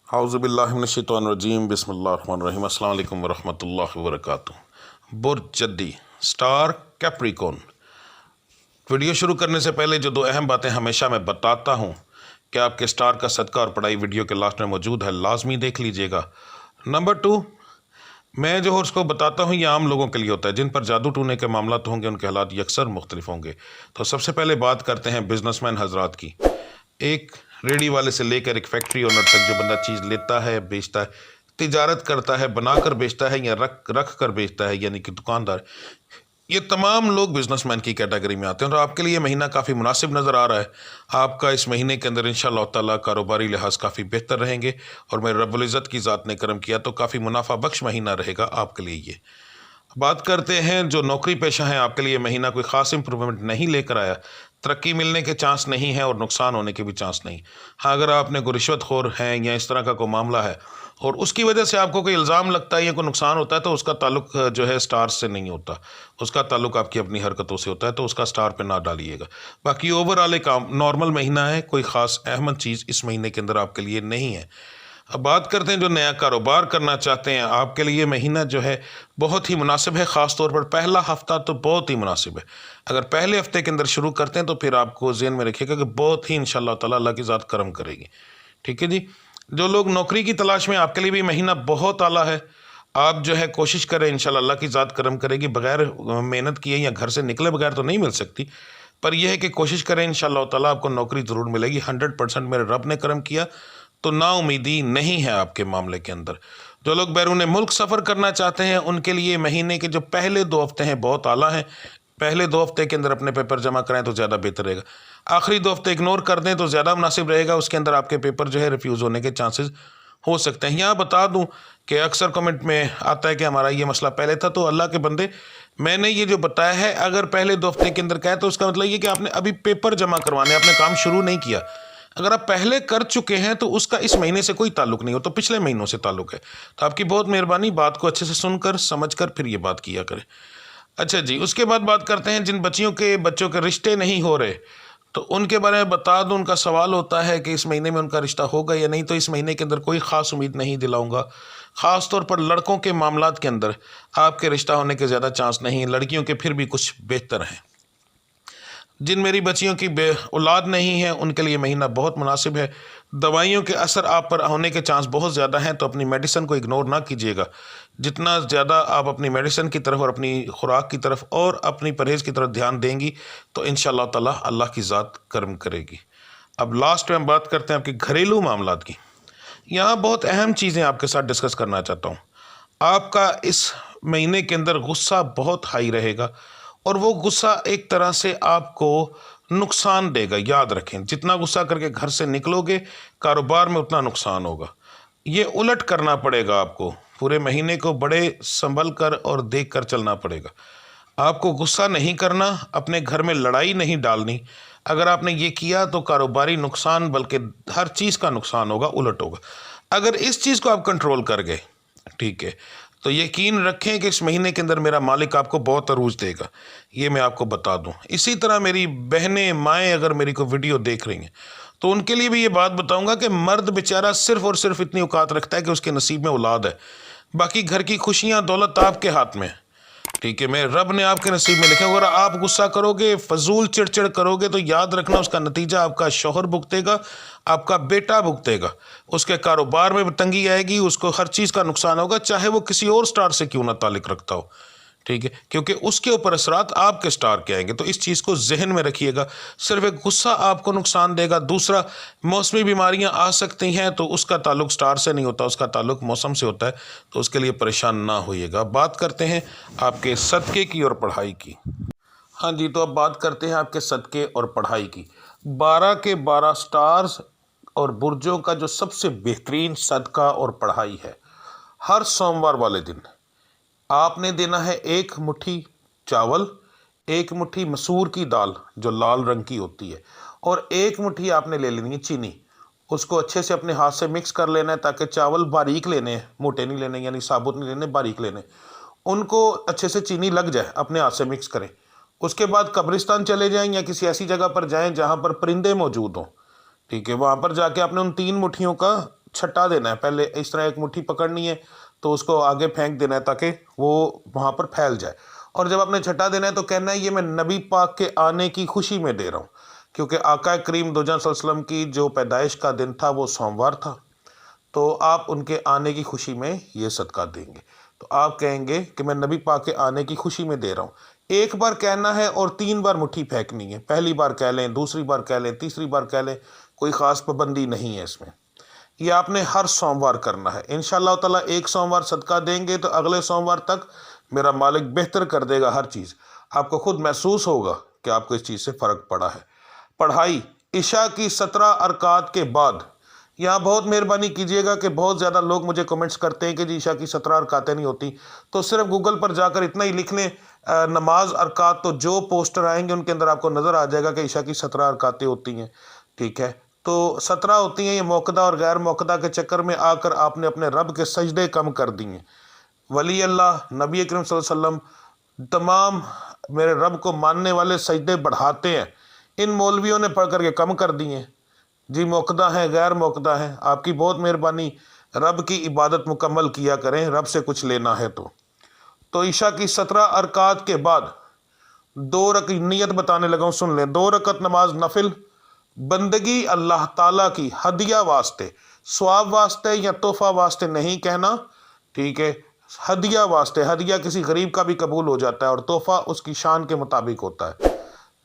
औज़ुबिल्लाहिमिनश्शैतानिर्रजीम बिस्मिल्लाहिर्रहमानिर्रहीम अस्सलाम वालेकुम वरहमतुल्लाहि वबरकातुहू। बुर्ज जद्दी स्टार कैप्रिकॉर्न। वीडियो शुरू करने से पहले जो दो अहम बातें हमेशा मैं बताता हूँ कि आपके स्टार का सदका और पढ़ाई वीडियो के लास्ट में मौजूद है, लाजमी देख लीजिएगा। नंबर 2, मैं जो उसको बताता हूँ ये आम लोगों के लिए होता है, जिन पर जादू टूने के मामला तो होंगे उनके हालात यकसर मुख्तलिफ होंगे। तो सबसे पहले बात करते हैं बिजनेसमैन हजरात की। एक रेडी वाले से लेकर एक फैक्ट्री ओनर तक जो बंदा चीज़ लेता है, बेचता है, तिजारत करता है, बनाकर बेचता है या रख कर बेचता है, यानी कि दुकानदार, ये तमाम लोग बिजनेसमैन की कैटेगरी में आते हैं। और आपके लिए ये महीना काफ़ी मुनासिब नज़र आ रहा है। आपका इस महीने के अंदर इंशाअल्लाह ताला कारोबारी लिहाज काफ़ी बेहतर रहेंगे और मेरे रब्बुल इज़्ज़त की ज़ात ने करम किया तो काफ़ी मुनाफा बख्श महीना रहेगा आपके लिए। ये बात करते हैं जो नौकरी पेशा है, आपके लिए महीना कोई ख़ास इंप्रूवमेंट नहीं लेकर आया। तरक्की मिलने के चांस नहीं है और नुकसान होने के भी चांस नहीं। हाँ, अगर आपने कोई रिश्वतखोर हैं या इस तरह का कोई मामला है और उसकी वजह से आपको कोई इल्ज़ाम लगता है या कोई नुकसान होता है तो उसका ताल्लुक जो है स्टार से नहीं होता, उसका ताल्लुक आपकी अपनी हरकतों से होता है, तो उसका स्टार पे ना डालिएगा। बाकी ओवरऑल एक नॉर्मल महीना है, कोई ख़ास अहम चीज़ इस महीने के अंदर आपके लिए नहीं है। अब बात करते हैं जो नया कारोबार करना चाहते हैं, आपके लिए महीना जो है बहुत ही मुनासिब है। ख़ास तौर पर पहला हफ़्ता तो बहुत ही मुनासिब है। अगर पहले हफ्ते के अंदर शुरू करते हैं तो फिर आपको ज़हन में रखिएगा कि बहुत ही इंशाअल्लाह ताला अल्लाह की ज़ात करम करेगी। ठीक है जी। जो लोग नौकरी की तलाश में, आपके लिए भी महीना बहुत आला है। आप जो है कोशिश करें, इंशाअल्लाह अल्लाह की ज़ात करम करेगी। बग़ैर मेहनत किए या घर से निकले बगैर तो नहीं मिल सकती, पर यह है कि कोशिश करें, इंशाअल्लाह ताला आपको नौकरी ज़रूर मिलेगी। 100% मेरे रब ने करम किया तो नाउमीदी नहीं है आपके मामले के अंदर। जो लोग बैरून मुल्क सफ़र करना चाहते हैं उनके लिए महीने के जो पहले 2 हफ्ते हैं बहुत आला हैं। पहले 2 हफ्ते के अंदर अपने पेपर जमा कराएं तो ज़्यादा बेहतर रहेगा। आखिरी 2 हफ्ते इग्नोर कर दें तो ज़्यादा मुनासिब रहेगा। उसके अंदर आपके पेपर जो है रिफ्यूज़ होने के चांसेस हो सकते हैं। यहाँ बता दूँ कि अक्सर कमेंट में आता है कि हमारा ये मसला पहले था। तो अल्लाह के बंदे, मैंने ये जो बताया है, अगर पहले 2 हफ्ते के अंदर कहा तो उसका मतलब ये कि आपने अभी पेपर जमा करवाने, आपने काम शुरू नहीं किया। अगर आप पहले कर चुके हैं तो उसका इस महीने से कोई ताल्लुक नहीं हो, तो पिछले महीनों से ताल्लुक है। तो आपकी बहुत मेहरबानी, बात को अच्छे से सुनकर समझकर फिर ये बात किया करें। अच्छा जी, उसके बाद बात करते हैं जिन बच्चों के रिश्ते नहीं हो रहे, तो उनके बारे में बता दूं। उनका सवाल होता है कि इस महीने में उनका रिश्ता होगा या नहीं। तो इस महीने के अंदर कोई ख़ास उम्मीद नहीं दिलाऊंगा। ख़ास तौर पर लड़कों के मामलात के अंदर आपके रिश्ता होने के ज़्यादा चांस नहीं है। लड़कियों के फिर भी कुछ बेहतर हैं। जिन मेरी बच्चियों की औलाद नहीं है उनके लिए महीना बहुत मुनासिब है। दवाइयों के असर आप पर होने के चांस बहुत ज़्यादा हैं, तो अपनी मेडिसिन को इग्नोर ना कीजिएगा। जितना ज़्यादा आप अपनी मेडिसिन की तरफ और अपनी खुराक की तरफ और अपनी परहेज़ की तरफ ध्यान देंगी तो इंशाअल्लाह ताला अल्लाह की ज़ात करम करेगी। अब लास्ट में हम बात करते हैं आपके घरेलू मामलात की। यहाँ बहुत अहम चीज़ें आपके साथ डिस्कस करना चाहता हूँ। आपका इस महीने के अंदर गुस्सा बहुत हाई रहेगा और वो गुस्सा एक तरह से आपको नुकसान देगा। याद रखें, जितना गुस्सा करके घर से निकलोगे कारोबार में उतना नुकसान होगा। ये उलट करना पड़ेगा आपको। पूरे महीने को बड़े संभल कर और देख कर चलना पड़ेगा। आपको गुस्सा नहीं करना, अपने घर में लड़ाई नहीं डालनी। अगर आपने ये किया तो कारोबारी नुकसान, बल्कि हर चीज़ का नुकसान होगा, उलट होगा। अगर इस चीज़ को आप कंट्रोल कर गए, ठीक है, तो यकीन रखें कि इस महीने के अंदर मेरा मालिक आपको बहुत अरूज देगा। ये मैं आपको बता दूं। इसी तरह मेरी बहनें, माएँ अगर मेरी को वीडियो देख रही हैं तो उनके लिए भी ये बात बताऊंगा कि मर्द बेचारा सिर्फ और सिर्फ इतनी औकात रखता है कि उसके नसीब में औलाद है। बाकी घर की खुशियाँ दौलत आपके हाथ में है। ठीक है, मैं रब ने आपके नसीब में लिखा। अगर आप गुस्सा करोगे, फजूल चिड़चिड़ करोगे, तो याद रखना उसका नतीजा आपका शौहर भुगतेगा, आपका बेटा भुगतेगा। उसके कारोबार में तंगी आएगी, उसको हर चीज़ का नुकसान होगा, चाहे वो किसी और स्टार से क्यों ना ताल्लुक़ रखता हो। ठीक है, क्योंकि उसके ऊपर असरात आपके स्टार के आएंगे। तो इस चीज़ को जहन में रखिएगा। सिर्फ एक गुस्सा आपको नुकसान देगा। दूसरा, मौसमी बीमारियां आ सकती हैं तो उसका ताल्लुक स्टार से नहीं होता, उसका ताल्लुक मौसम से होता है। तो उसके लिए परेशान ना होइएगा। बात करते हैं आपके सदक़े की और पढ़ाई की। हाँ जी, तो अब बात करते हैं आपके सदक़े और पढ़ाई की। 12 के 12 स्टार्स और बुर्जों का जो सबसे बेहतरीन सदका और पढ़ाई है, हर सोमवार वाले दिन आपने देना है 1 मुट्ठी चावल, 1 मुट्ठी मसूर की दाल जो लाल रंग की होती है, और 1 मुट्ठी आपने ले लेनी है चीनी। उसको अच्छे से अपने हाथ से मिक्स कर लेना है ताकि चावल बारीक लेने हैं, मोटे नहीं लेने, यानी साबुत नहीं लेने, बारीक लेने। उनको अच्छे से चीनी लग जाए, अपने हाथ से मिक्स करें। उसके बाद कब्रिस्तान चले जाएं या किसी ऐसी जगह पर जाएं जहां पर परिंदे मौजूद हों। ठीक है, वहाँ पर जाके आपने उन 3 मुट्ठियों का چھٹا دینا ہے, پہلے اس طرح ایک مٹھی پکڑنی ہے تو اس کو آگے پھینک دینا ہے تاکہ وہ وہاں پر پھیل جائے, اور جب آپ نے چھٹا دینا ہے تو کہنا ہے یہ میں نبی پاک کے آنے کی خوشی میں دے رہا ہوں, کیونکہ آقا کریم دو جہاں صلی اللہ علیہ وسلم کی جو پیدائش کا دن تھا وہ سوموار تھا, تو آپ ان کے آنے کی خوشی میں یہ صدقہ دیں گے. تو آپ کہیں گے کہ میں نبی پاک کے آنے کی خوشی میں دے رہا ہوں. ایک بار کہنا ہے اور 3 بار مٹھی پھینکنی ہے, پہلی بار کہہ لیں, دوسری بار کہہ لیں, تیسری بار کہہ لیں, کوئی خاص پابندی نہیں ہے اس میں. یہ آپ نے ہر سوموار کرنا ہے. انشاءاللہ تعالیٰ ایک سوموار صدقہ دیں گے تو اگلے سوموار تک میرا مالک بہتر کر دے گا ہر چیز. آپ کو خود محسوس ہوگا کہ آپ کو اس چیز سے فرق پڑا ہے. پڑھائی عشاء کی 17 رکعات کے بعد. یہاں بہت مہربانی کیجیے گا کہ بہت زیادہ لوگ مجھے کمنٹس کرتے ہیں کہ جی عشاء کی 17 رکعتیں نہیں ہوتی, تو صرف گوگل پر جا کر اتنا ہی لکھ لیں نماز ارکات, تو جو پوسٹر آئیں گے ان کے اندر آپ کو نظر آ جائے گا کہ عشاء کی 17 رکعتیں ہوتی ہیں. ٹھیک ہے, تو 17 ہوتی ہیں. یہ موقدہ اور غیر موقدہ کے چکر میں آ کر آپ نے اپنے رب کے سجدے کم کر دی ہیں. ولی اللہ نبی کریم صلی اللہ علیہ وسلم تمام میرے رب کو ماننے والے سجدے بڑھاتے ہیں, ان مولویوں نے پڑھ کر کے کم کر دیے. جی موقدہ ہیں, غیر موقدہ ہیں, آپ کی بہت مہربانی. رب کی عبادت مکمل کیا کریں رب سے کچھ لینا ہے تو عشاء کی 17 رکعات کے بعد 2 رکعت نیت بتانے لگا ہوں, سن لیں. 2 رکعت نماز نفل, بندگی اللہ تعالیٰ کی ہدیہ واسطے, ثواب واسطے یا تحفہ واسطے نہیں کہنا. ٹھیک ہے, ہدیہ واسطے. ہدیہ کسی غریب کا بھی قبول ہو جاتا ہے اور تحفہ اس کی شان کے مطابق ہوتا ہے.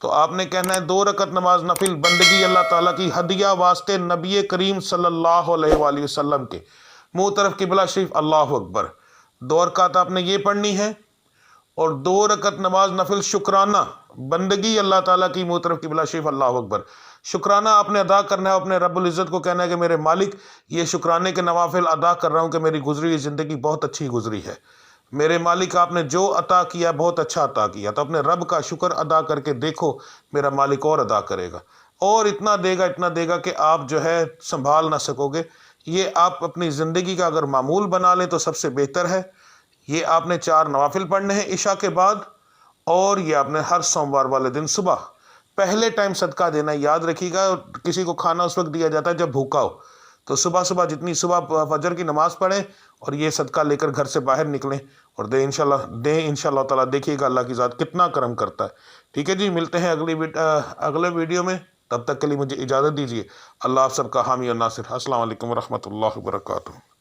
تو آپ نے کہنا ہے 2 رکعت نماز نفل, بندگی اللہ تعالیٰ کی ہدیہ واسطے نبی کریم صلی اللہ علیہ وآلہ وسلم کے. منہ طرف قبلہ شریف, اللہ اکبر. 2 رکعت آپ نے یہ پڑھنی ہے, اور 2 رکعت نماز نفل شکرانہ, بندگی اللہ تعالیٰ کی, منہ طرف قبلہ شریف, اللہ اکبر. شکرانہ آپ نے ادا کرنا ہے, اپنے رب العزت کو کہنا ہے کہ میرے مالک یہ شکرانے کے نوافل ادا کر رہا ہوں کہ میری گزری ہوئی زندگی بہت اچھی گزری ہے. میرے مالک آپ نے جو عطا کیا بہت اچھا عطا کیا. تو اپنے رب کا شکر ادا کر کے دیکھو, میرا مالک اور ادا کرے گا, اور اتنا دے گا کہ آپ جو ہے سنبھال نہ سکو گے. یہ آپ اپنی زندگی کا اگر معمول بنا لیں تو سب سے بہتر ہے. یہ آپ نے 4 نوافل پڑھنے ہیں عشاء کے بعد, اور یہ آپ نے ہر سوموار والے دن صبح پہلے ٹائم صدقہ دینا. یاد رکھیے گا, کسی کو کھانا اس وقت دیا جاتا ہے جب بھوکا ہو, تو صبح جتنی صبح فجر کی نماز پڑھیں اور یہ صدقہ لے کر گھر سے باہر نکلیں اور دیں انشاءاللہ تعالیٰ. دیکھیے گا اللہ کی ذات کتنا کرم کرتا ہے. ٹھیک ہے جی, ملتے ہیں اگلے ویڈیو میں. تب تک کے لیے مجھے اجازت دیجیے. اللہ آپ سب کا حامی اور ناصر. السلام علیکم ورحمۃ اللہ وبرکاتہ.